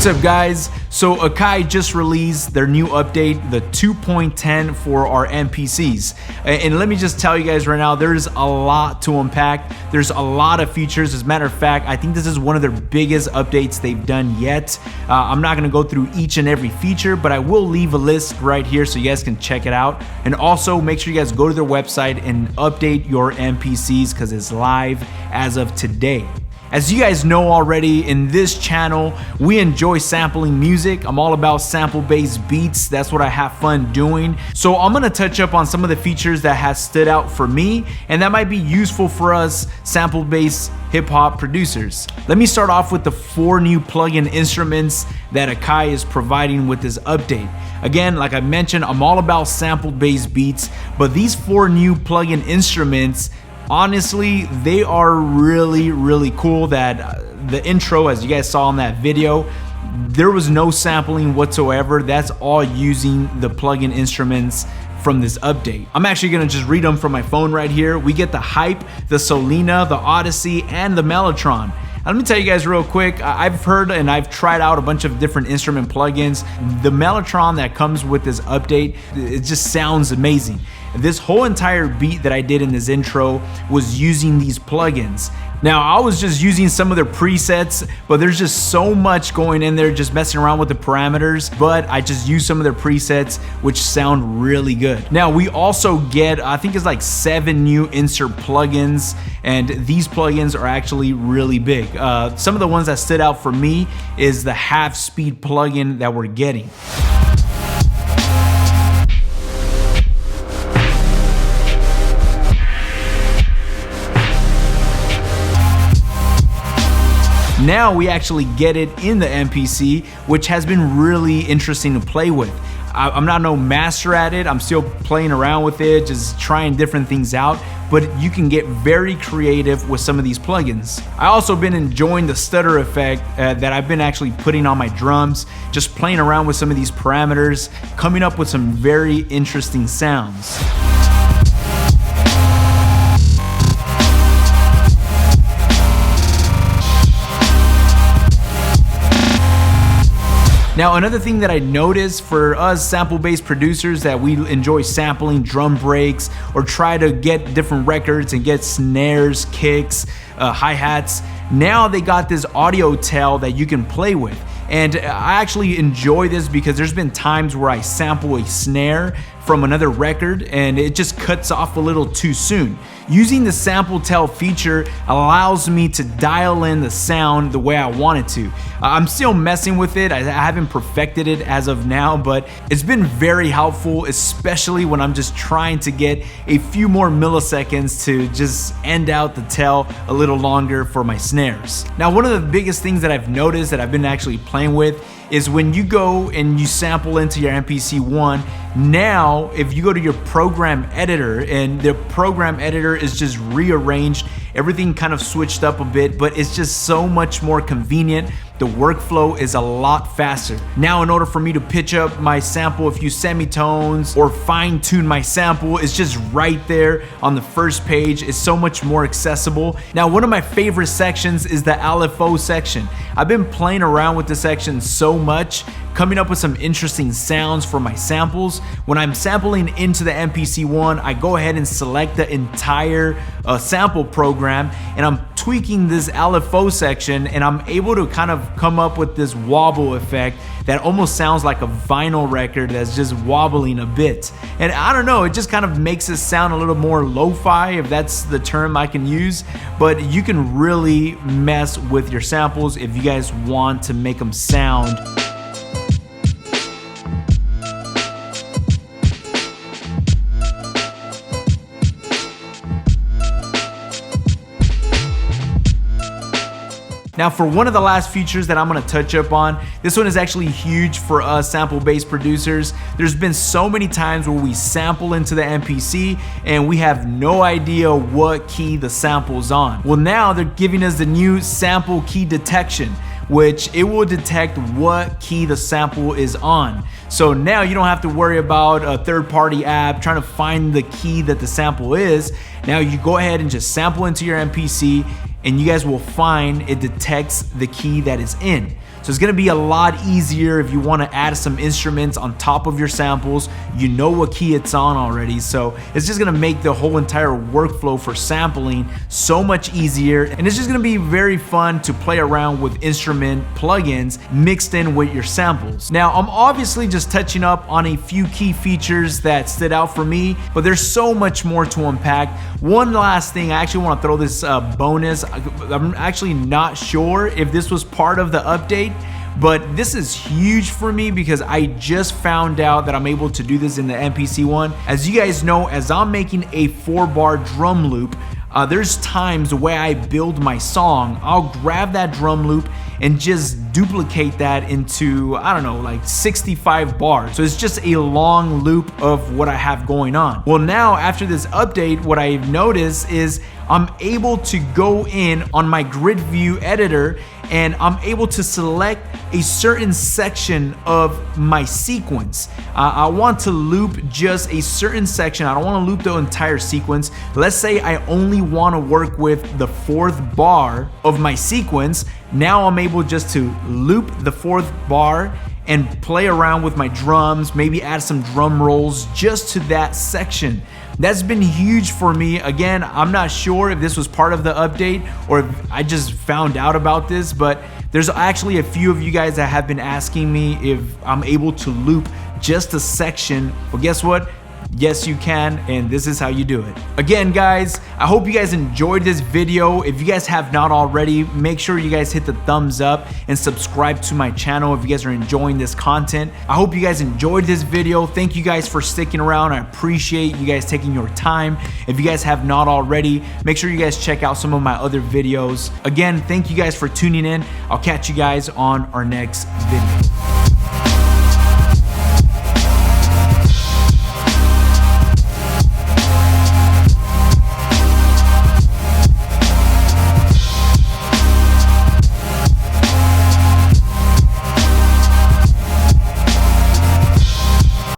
What's up guys? So Akai just released their new update, the 2.10 for our MPCs. And let me just tell you guys right now, there's a lot to unpack. There's a lot of features. As a matter of fact, I think this is one of their biggest updates they've done yet. I'm not gonna go through each and every feature, but I will leave a list right here so you guys can check it out. And also make sure you guys go to their website and update your MPCs because it's live as of today. As you guys know already, in this channel, we enjoy sampling music. I'm all about sample-based beats. That's what I have fun doing. So I'm gonna touch up on some of the features that has stood out for me, and that might be useful for us sample-based hip-hop producers. Let me start off with the 4 new plug-in instruments that Akai is providing with this update. Again, like I mentioned, I'm all about sample-based beats, but these 4 new plug-in instruments, honestly, they are really cool. That the intro, as you guys saw in that video, there was no sampling whatsoever. That's all using the plugin instruments from this update. I'm actually gonna just read them from my phone right here. We get the Hype, the Solina, the Odyssey, and the Mellotron. Let me tell you guys real quick, I've heard and I've tried out a bunch of different instrument plugins. The Mellotron that comes with this update, it just sounds amazing. This whole entire beat that I did in this intro was using these plugins. Now, I was just using some of their presets, but there's just so much going in there, just messing around with the parameters, but I just used some of their presets, which sound really good. Now, we also get, I think it's like 7 new insert plugins, and these plugins are actually really big. Some of the ones that stood out for me is the half speed plugin that we're getting. Now we actually get it in the MPC, which has been really interesting to play with. I'm not no master at it. I'm still playing around with it, just trying different things out, but you can get very creative with some of these plugins. I also been enjoying the stutter effect that I've been actually putting on my drums, just playing around with some of these parameters, coming up with some very interesting sounds. Now, another thing that I noticed for us sample-based producers that we enjoy sampling drum breaks or try to get different records and get snares, kicks, hi-hats, now they got this audio tail that you can play with. And I actually enjoy this because there's been times where I sample a snare from another record and it just cuts off a little too soon. Using the sample tail feature allows me to dial in the sound the way I want it to. I'm still messing with it. I haven't perfected it as of now, but it's been very helpful, especially when I'm just trying to get a few more milliseconds to just end out the tail a little longer for my snares. Now, one of the biggest things that I've noticed that I've been actually playing with is when you go and you sample into your MPC1, now if you go to your program editor and the program editor is just rearranged, everything kind of switched up a bit, but it's just so much more convenient. The workflow is a lot faster. Now, in order for me to pitch up my sample a few semitones or fine tune my sample, it's just right there on the first page. It's so much more accessible. Now, one of my favorite sections is the LFO section. I've been playing around with this section so much, coming up with some interesting sounds for my samples. When I'm sampling into the MPC1, I go ahead and select the entire sample program and I'm tweaking this LFO section and I'm able to kind of come up with this wobble effect that almost sounds like a vinyl record that's just wobbling a bit. And I don't know, it just kind of makes it sound a little more lo-fi, if that's the term I can use, but you can really mess with your samples if you guys want to make them sound Now, for one of the last features that I'm gonna touch up on, this one is actually huge for us sample-based producers. There's been so many times where we sample into the MPC and we have no idea what key the sample's on. Well, now they're giving us the new sample key detection, which it will detect what key the sample is on. So now you don't have to worry about a third-party app trying to find the key that the sample is. Now you go ahead and just sample into your MPC and you guys will find it detects the key that it's in. So it's gonna be a lot easier if you wanna add some instruments on top of your samples. You know what key it's on already, so it's just gonna make the whole entire workflow for sampling so much easier, and it's just gonna be very fun to play around with instrument plugins mixed in with your samples. Now, I'm obviously just touching up on a few key features that stood out for me, but there's so much more to unpack. One last thing, I actually want to throw this bonus. I'm actually not sure if this was part of the update, but this is huge for me because I just found out that I'm able to do this in the MPC one. As you guys know, as I'm making a 4-bar drum loop, there's times the way I build my song, I'll grab that drum loop and just duplicate that into, I don't know, like 65 bars. So it's just a long loop of what I have going on. Well, now after this update, what I've noticed is I'm able to go in on my grid view editor and I'm able to select a certain section of my sequence. I want to loop just a certain section. I don't want to loop the entire sequence. Let's say I only want to work with the 4th bar of my sequence. Now I'm able just to loop the 4th bar and play around with my drums, maybe add some drum rolls just to that section. That's been huge for me. Again, I'm not sure if this was part of the update or if I just found out about this, but there's actually a few of you guys that have been asking me if I'm able to loop just a section. Well, guess what? Yes, you can, and this is how you do it. Again, guys, I hope you guys enjoyed this video. If you guys have not already, make sure you guys hit the thumbs up and subscribe to my channel if you guys are enjoying this content. I hope you guys enjoyed this video. Thank you guys for sticking around. I appreciate you guys taking your time. If you guys have not already, make sure you guys check out some of my other videos. Again, thank you guys for tuning in. I'll catch you guys on our next video.